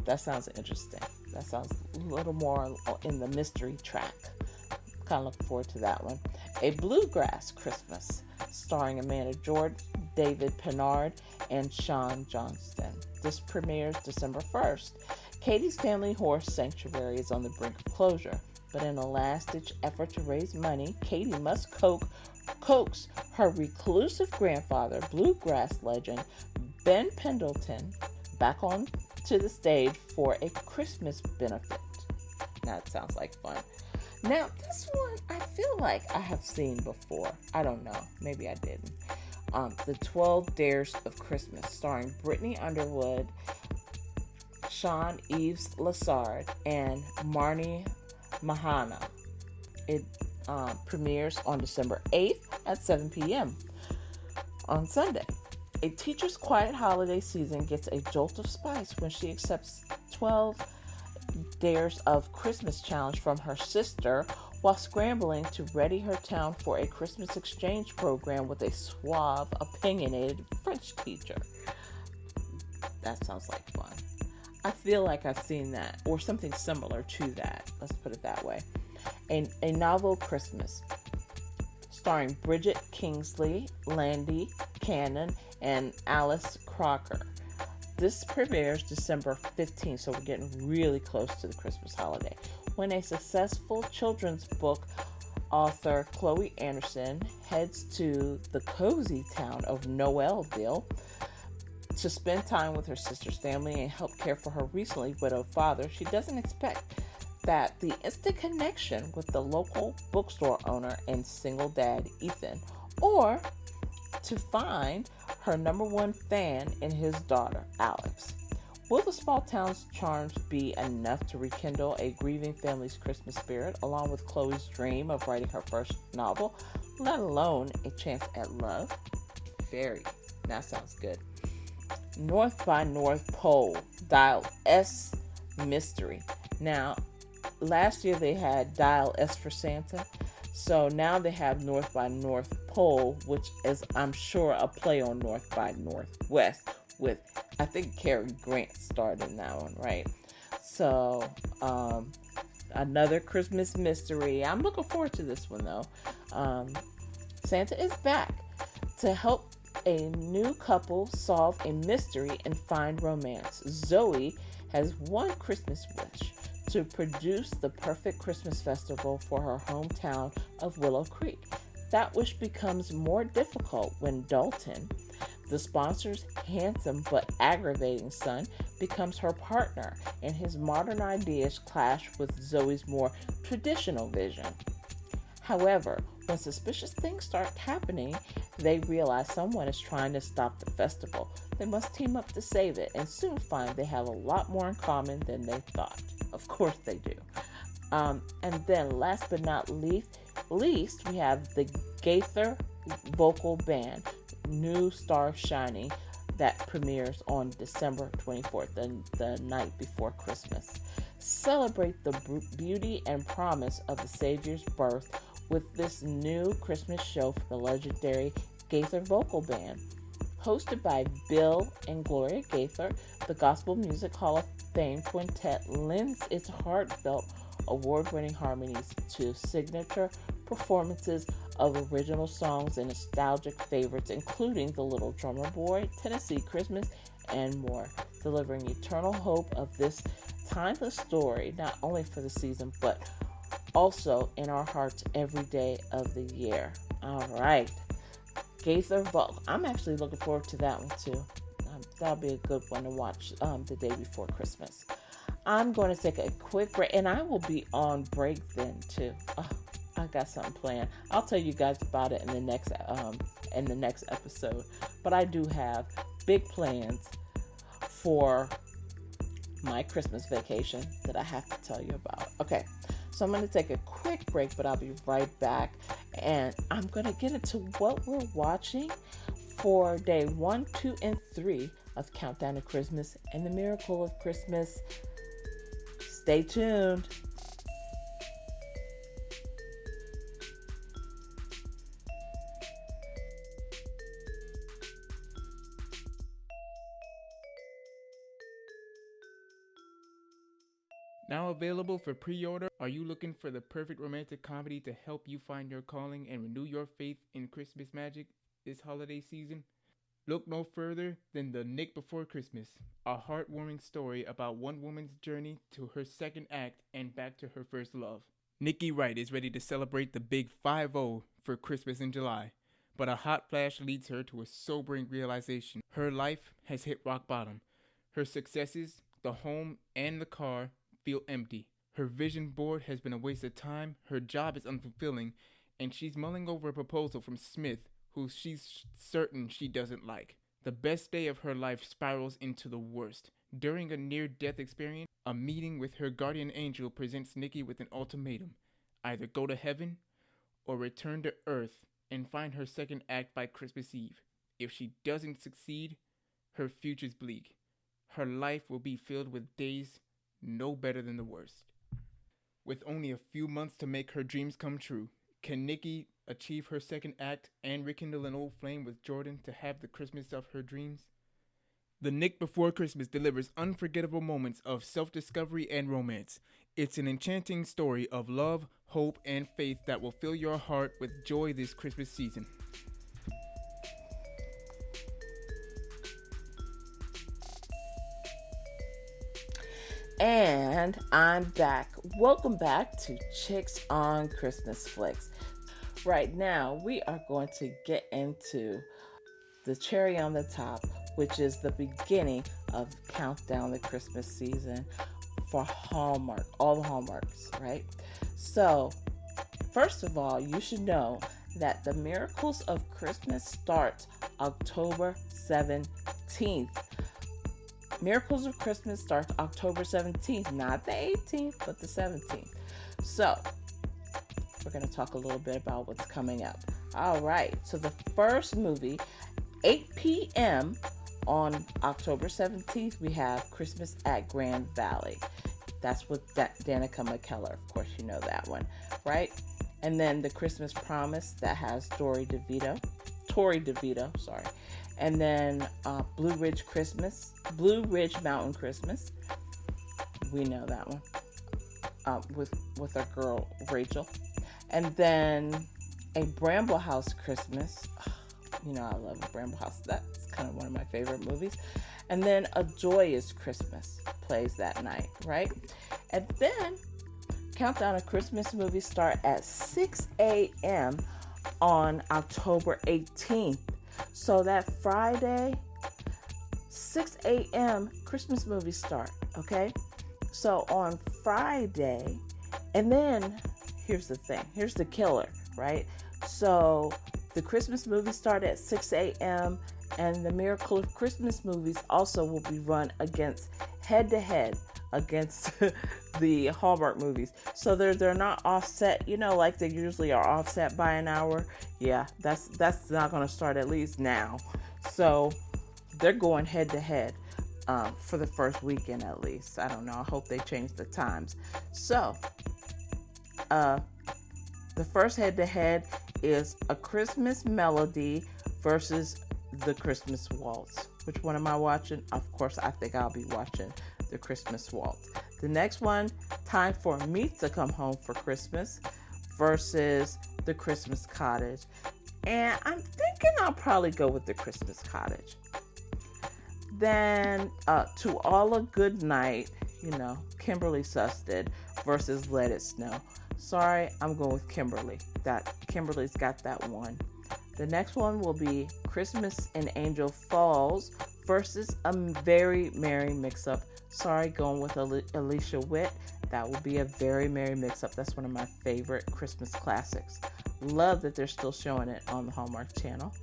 That sounds interesting. That sounds a little more in the mystery track. Kind of looking forward to that one. A Bluegrass Christmas, starring Amanda David Pennard, and Sean Johnston. This premieres December 1st. Katie's family horse sanctuary is on the brink of closure, but in a last-ditch effort to raise money, Katie must coax her reclusive grandfather, bluegrass legend Ben Pendleton, back on to the stage for a Christmas benefit. That sounds like fun. Now, this one I feel like I have seen before. I don't know. Maybe I didn't. The 12 Dares of Christmas, starring Brittany Underwood, Sean Eves Lassard, and Marnie Mahana. It premieres on December 8th at 7 p.m. on Sunday. A teacher's quiet holiday season gets a jolt of spice when she accepts 12 Dares of Christmas challenge from her sister while scrambling to ready her town for a Christmas exchange program with a suave, opinionated French teacher. That sounds like fun. I feel like I've seen that, or something similar to that. Let's put it that way. A Novel Christmas, starring Bridget Kingsley, Landy Cannon, and Alice Crocker. This premieres December 15th, so we're getting really close to the Christmas holiday, when a successful children's book author, Chloe Anderson, heads to the cozy town of Noelville to spend time with her sister's family and help care for her recently widowed father. She doesn't expect that the instant connection with the local bookstore owner and single dad, Ethan, or to find her number one fan in his daughter, Alex. Will the small town's charms be enough to rekindle a grieving family's Christmas spirit, along with Chloe's dream of writing her first novel, let alone a chance at love? Very. That sounds good. North by North Pole, Dial S Mystery. Now, last year they had Dial S for Santa. So now they have North by North Pole, which is, I'm sure, a play on North by Northwest with, I think, Cary Grant starred in that one, right? So, another Christmas mystery. I'm looking forward to this one, though. Santa is back to help a new couple solve a mystery and find romance. Zoe has one Christmas wish: to produce the perfect Christmas festival for her hometown of Willow Creek. That wish becomes more difficult when Dalton, the sponsor's handsome but aggravating son, becomes her partner, and his modern ideas clash with Zoe's more traditional vision. However, when suspicious things start happening, they realize someone is trying to stop the festival. They must team up to save it, and soon find they have a lot more in common than they thought. Of course they do. And then last but not least, we have the Gaither Vocal Band, New Star Shining, that premieres on December 24th, the night before Christmas. Celebrate the beauty and promise of the Savior's birth with this new Christmas show from the legendary Gaither Vocal Band. Hosted by Bill and Gloria Gaither, the Gospel Music Hall of Fame quintet lends its heartfelt, award-winning harmonies to signature performances of original songs and nostalgic favorites, including The Little Drummer Boy, Tennessee Christmas, and more, delivering eternal hope of this timeless story, not only for the season, but also in our hearts every day of the year. All right. Gaither Vocal. I'm actually looking forward to that one too. That'll be a good one to watch the day before Christmas. I'm going to take a quick break, and I will be on break then too. I got something planned. I'll tell you guys about it in the next episode. But I do have big plans for my Christmas vacation that I have to tell you about. Okay, so I'm going to take a quick break, but I'll be right back, and I'm going to get into what we're watching for day 1, 2, and 3 of Countdown to Christmas and the Miracle of Christmas. Stay tuned. Now available for pre-order. Are you looking for the perfect romantic comedy to help you find your calling and renew your faith in Christmas magic this holiday season? Look no further than The Nick Before Christmas, a heartwarming story about one woman's journey to her second act and back to her first love. Nikki Wright is ready to celebrate the big 5-0 for Christmas in July, but a hot flash leads her to a sobering realization. Her life has hit rock bottom. Her successes, the home and the car, feel empty. Her vision board has been a waste of time, her job is unfulfilling, and she's mulling over a proposal from Smith, who she's certain she doesn't like. The best day of her life spirals into the worst. During a near-death experience, a meeting with her guardian angel presents Nikki with an ultimatum. Either go to heaven or return to Earth and find her second act by Christmas Eve. If she doesn't succeed, her future's bleak. Her life will be filled with days no better than the worst. With only a few months to make her dreams come true, can Nikki achieve her second act and rekindle an old flame with Jordan to have the Christmas of her dreams? The Nick Before Christmas delivers unforgettable moments of self-discovery and romance. It's an enchanting story of love, hope, and faith that will fill your heart with joy this Christmas season. And I'm back. Welcome back to Chicks on Christmas Flicks. Right now, we are going to get into the cherry on the top, which is the beginning of Countdown the Christmas season for Hallmark, all the Hallmarks, right? So, first of all, you should know that the Miracles of Christmas starts October 17th. Miracles of Christmas starts October 17th, not the 18th, but the 17th. So, we're going to talk a little bit about what's coming up. All right, so the first movie, 8 p.m. on October 17th, we have Christmas at Grand Valley. That's with Danica McKellar. Of course, you know that one, right? And then The Christmas Promise, that has Tori DeVito, sorry. And then Blue Ridge Mountain Christmas. We know that one. With our girl Rachel. And then a Bramble House Christmas. You know I love a Bramble House. That's kind of one of my favorite movies. And then A Joyous Christmas plays that night, right? And then Countdown to Christmas movies start at 6 a.m. on October 18th. So that Friday, 6 a.m., Christmas movies start, okay? So on Friday, and then here's the thing. Here's the killer, right? So the Christmas movies start at 6 a.m., and the Miracle of Christmas movies also will be run head-to-head against the Hallmark movies. So they're not offset, like they usually are offset by an hour. Yeah, that's not going to start at least now. So they're going head-to-head for the first weekend at least. I don't know. I hope they change the times. So the first head-to-head is A Christmas Melody versus The Christmas Waltz. Which one am I watching? Of course, I think I'll be watching The Christmas Waltz. The next one, Time for Me to Come Home for Christmas versus The Christmas Cottage. And I'm thinking I'll probably go with The Christmas Cottage. Then To All a Good Night, Kimberly Susted versus Let It Snow. Sorry, I'm going with Kimberly. Kimberly's got that one. The next one will be Christmas in Angel Falls versus A Very Merry Mix-Up. Sorry, going with Alicia Witt. That will be A Very Merry Mix-Up. That's one of my favorite Christmas classics. Love that they're still showing it on the Hallmark Channel.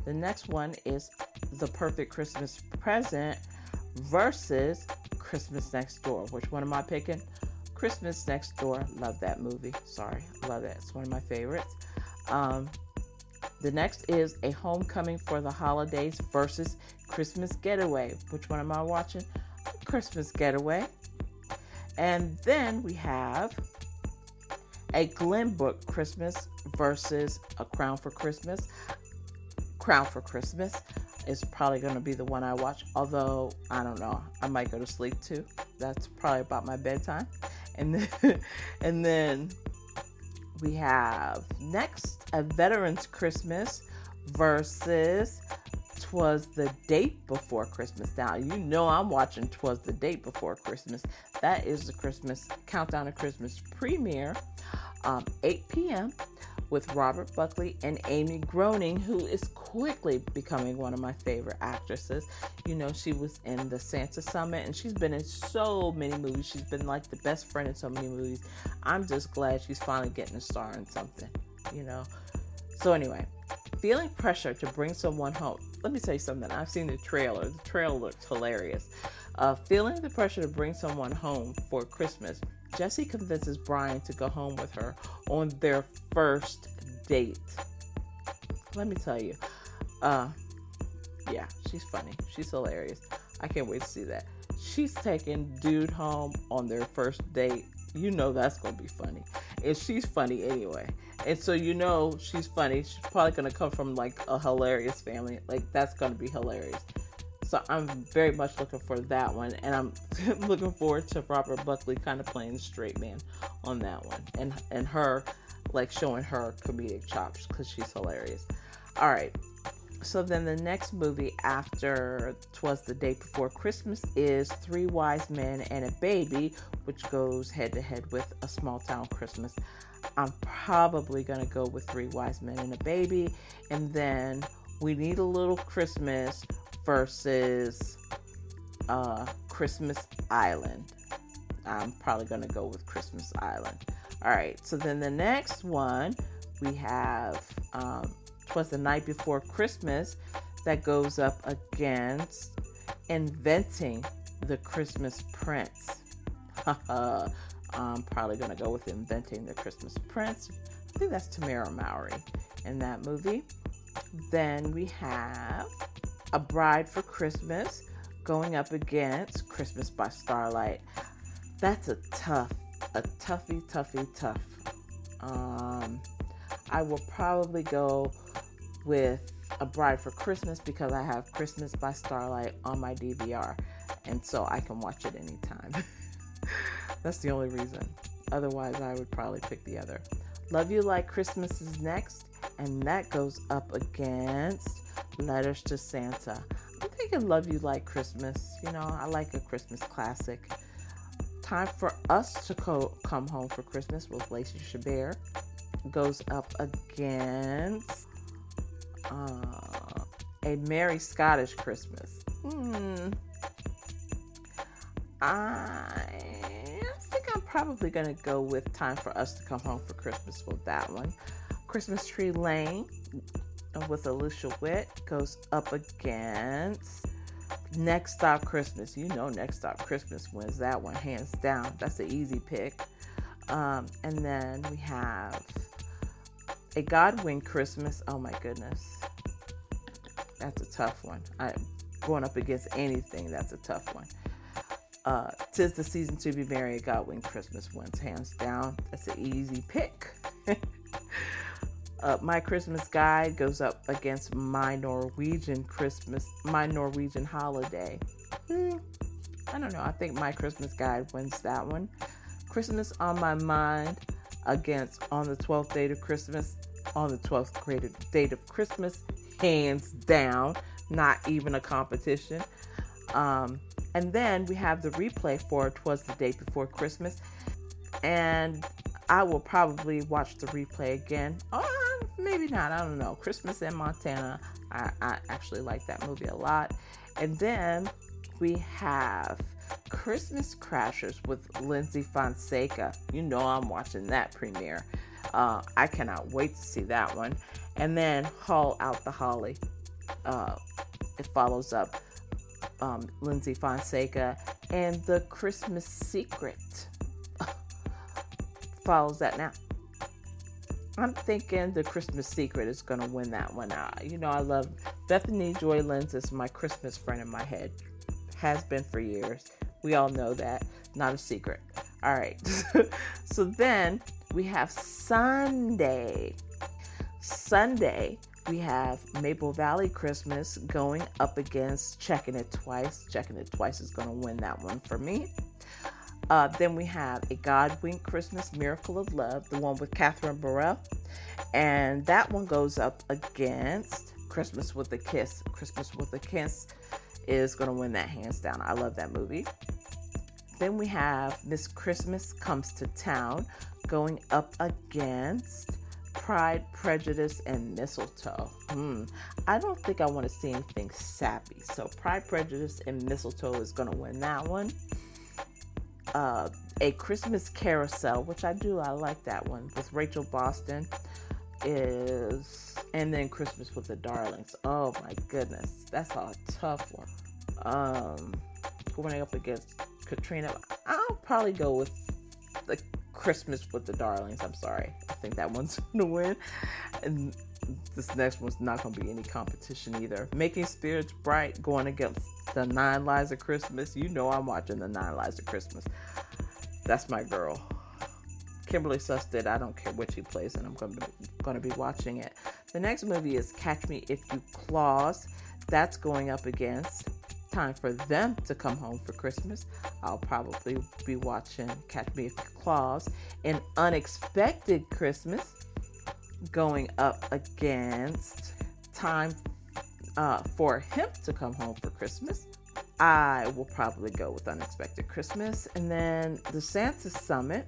The next one is The Perfect Christmas Present versus Christmas Next Door. Which one am I picking? Christmas Next Door. Love that movie. Sorry, love it. It's one of my favorites. The next is A Homecoming for the Holidays versus Christmas Getaway. Which one am I watching? Christmas Getaway. And then we have a Glenbrook Christmas versus A Crown for Christmas. Crown for Christmas is probably going to be the one I watch, although I don't know, I might go to sleep too. That's probably about my bedtime. And then we have next A Veterans Christmas versus Twas the Date Before Christmas. Now, you know I'm watching Twas the Date Before Christmas. That is the Christmas Countdown to Christmas premiere, 8 p.m. with Robert Buckley and Amy Groening, who is quickly becoming one of my favorite actresses. You know, she was in the Santa Summit, and she's been in so many movies. She's been like the best friend in so many movies. I'm just glad she's finally getting a star in something, you know. So anyway, feeling pressure to bring someone home. Let me tell you something. I've seen the trailer. The trailer looks hilarious. Feeling the pressure to bring someone home for Christmas, Jessie convinces Brian to go home with her on their first date. Let me tell you, yeah, she's funny. She's hilarious. I can't wait to see that. She's taking dude home on their first date. You know that's going to be funny. And she's funny anyway. And so you know she's funny. She's probably going to come from like a hilarious family. Like that's going to be hilarious. So I'm very much looking for that one. And I'm looking forward to Robert Buckley kind of playing the straight man on that one. And her like showing her comedic chops because she's hilarious. All right. So then the next movie after Twas the Day Before Christmas is Three Wise Men and a Baby, which goes head to head with A Small Town Christmas. I'm probably going to go with Three Wise Men and a Baby. And then We Need a Little Christmas versus Christmas Island. I'm probably going to go with Christmas Island. All right. So then the next one we have Twas the Night Before Christmas that goes up against Inventing the Christmas Prince. I'm probably going to go with Inventing the Christmas Prince. I think that's Tamara Mowry in that movie. Then we have A Bride for Christmas going up against Christmas by Starlight. That's a tough. I will probably go with A Bride for Christmas because I have Christmas by Starlight on my DVR, and so I can watch it anytime. That's the only reason. Otherwise, I would probably pick the other. Love You Like Christmas is next, and that goes up against Letters to Santa. I'm thinking Love You Like Christmas. You know, I like a Christmas classic. Time for Us to Come Home for Christmas with Lacey Chabert goes up against A Merry Scottish Christmas. I think I'm probably going to go with Time for Us to Come Home for Christmas with that one. Christmas Tree Lane with Alicia Witt goes up against Next Stop Christmas. You know Next Stop Christmas wins that one hands down. That's an easy pick. And then we have A Godwink Christmas. Oh my goodness. That's a tough one. Going up against anything, that's a tough one. 'Tis the Season to Be Merry, A Godwink Christmas wins hands down. That's an easy pick. My Christmas Guide goes up against My Norwegian Holiday. I don't know. I think My Christmas Guide wins that one. Christmas on My Mind against On the 12th Date of Christmas. On the 12th date of Christmas, hands down. Not even a competition. And then we have the replay for Twas the Day Before Christmas. And I will probably watch the replay again. Maybe not. I don't know. Christmas in Montana. I actually like that movie a lot. And then we have Christmas Crashers with Lindsay Fonseca. You know I'm watching that premiere. I cannot wait to see that one. And then Haul Out the Holly. It follows up Lindsay Fonseca, and The Christmas Secret follows that now. I'm thinking The Christmas Secret is going to win that one. You know, I love Bethany Joy Lenz is my Christmas friend in my head. Has been for years. We all know that. Not a secret. All right. So then we have Sunday. We have Maple Valley Christmas going up against Checking It Twice. Checking It Twice is going to win that one for me. Then we have A Godwink Christmas, Miracle of Love, the one with Catherine Burrell. And that one goes up against Christmas with a Kiss. Christmas with a Kiss is going to win that hands down. I love that movie. Then we have Miss Christmas Comes to Town going up against Pride, Prejudice, and Mistletoe. I don't think I want to see anything sappy. So Pride, Prejudice, and Mistletoe is going to win that one. A Christmas Carousel, which I like that one, with Rachel Boston is, and then Christmas with the Darlings. Oh my goodness, that's a tough one. Going up against Katrina, I'll probably go with the Christmas with the Darlings. I'm sorry, I think that one's gonna win, and this next one's not gonna be any competition either. Making Spirits Bright going against the 9 Lives of Christmas. You know I'm watching the 9 Lives of Christmas. That's my girl. Kimberly Susted, I don't care what she plays, and I'm going to be watching it. The next movie is Catch Me If You Claus. That's going up against Time for Them to Come Home for Christmas. I'll probably be watching Catch Me If You Claus. An Unexpected Christmas going up against Time for Him to Come Home for Christmas. I will probably go with Unexpected Christmas. And then the Santa Summit.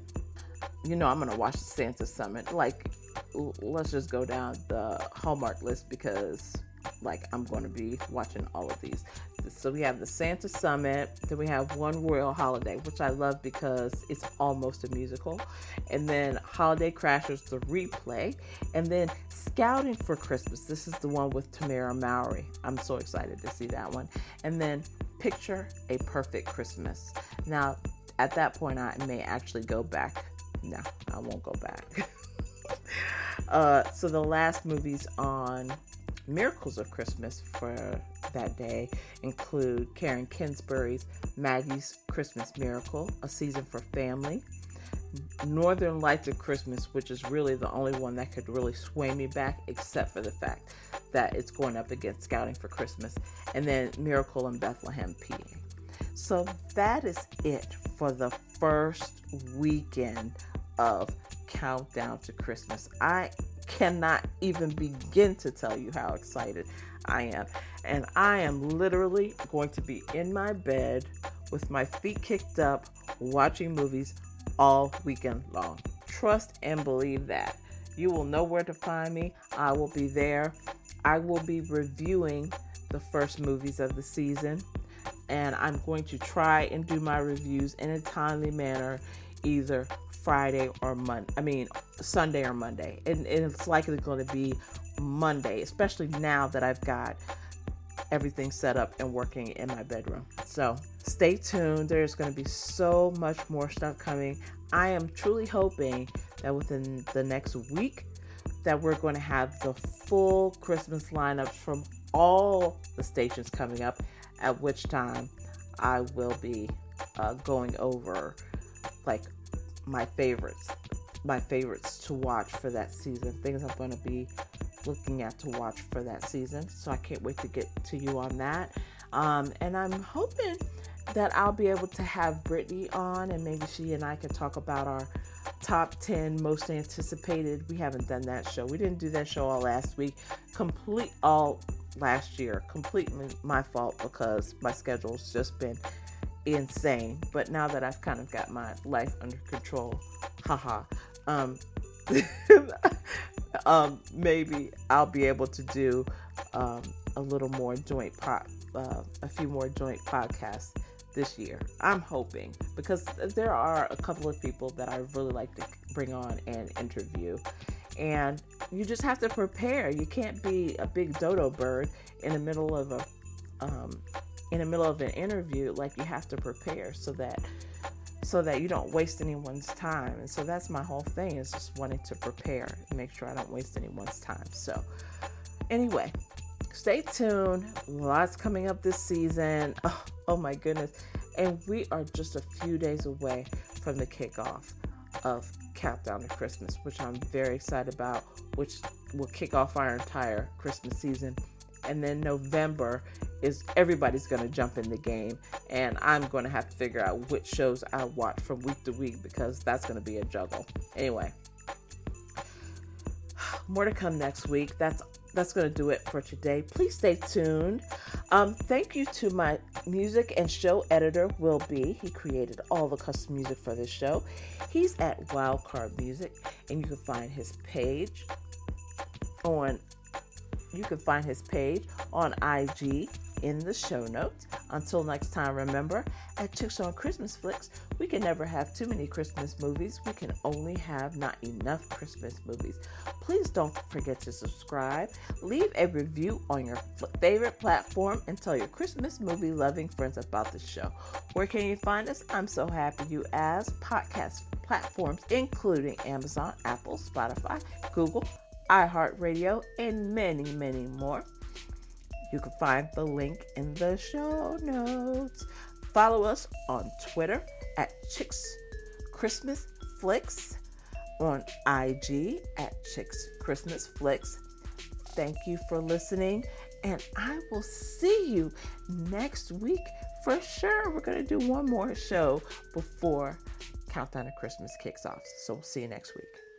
You know I'm going to watch the Santa Summit. Like, let's just go down the Hallmark list because, like, I'm going to be watching all of these. So we have the Santa Summit. Then we have One Royal Holiday, which I love because it's almost a musical. And then Holiday Crashers, the replay. And then Scouting for Christmas. This is the one with Tamara Mowry. I'm so excited to see that one. And then Picture a Perfect Christmas. Now, at that point, I may actually go back. No, I won't go back. So the last movies on Miracles of Christmas for that day include Karen Kingsbury's Maggie's Christmas Miracle, A Season for Family, Northern Lights of Christmas, which is really the only one that could really sway me back, except for the fact that it's going up against Scouting for Christmas, and then Miracle in Bethlehem, PA. So that is it for the first weekend of Countdown to Christmas. I cannot even begin to tell you how excited I am. And I am literally going to be in my bed with my feet kicked up, watching movies all weekend long. Trust and believe that. You will know where to find me. I will be there. I will be reviewing the first movies of the season. And I'm going to try and do my reviews in a timely manner, either Sunday or Monday. And it's likely going to be Monday, especially now that I've got everything set up and working in my bedroom. So stay tuned. There's going to be so much more stuff coming. I am truly hoping that within the next week that we're going to have the full Christmas lineups from all the stations coming up, at which time I will be going over like my favorites to watch for that season, things I'm going to be looking at to watch for that season. So I can't wait to get to you on that. And I'm hoping that I'll be able to have Brittany on, and maybe she and I can talk about our top 10 most anticipated. We haven't done that show. We didn't do that show all last week. Last year. Completely my fault because my schedule's just been insane. But now that I've kind of got my life under control, maybe I'll be able to do a little more a few more joint podcasts this year. I'm hoping, because there are a couple of people that I really like to bring on and interview. And you just have to prepare. You can't be a big dodo bird in the middle of an interview. Like, you have to prepare so that you don't waste anyone's time. And so that's my whole thing, is just wanting to prepare and make sure I don't waste anyone's time. So anyway, stay tuned. Lots coming up this season. Oh my goodness. And we are just a few days away from the kickoff of Countdown to Christmas, which I'm very excited about, which will kick off our entire Christmas season. And then November is everybody's going to jump in the game, and I'm going to have to figure out which shows I watch from week to week, because that's going to be a juggle. Anyway, more to come next week. That's that's going to do it for today. Please stay tuned. Thank you to my music and show editor, Will B. He created all the custom music for this show. He's at Wildcard Music, and you can find his page on IG in the show notes. Until next time, remember, at Chicks on Christmas Flicks, we can never have too many Christmas movies. We can only have not enough Christmas movies. Please don't forget to subscribe, leave a review on your favorite platform, and tell your Christmas movie loving friends about the show. Where can you find us? I'm so happy you asked. Podcast platforms including Amazon, Apple, Spotify, Google, iHeartRadio, and many, many more. You can find the link in the show notes. Follow us on Twitter at Chicks Christmas Flicks, on IG at Chicks Christmas Flicks. Thank you for listening, and I will see you next week for sure. We're going to do one more show before Countdown to Christmas kicks off. So we'll see you next week.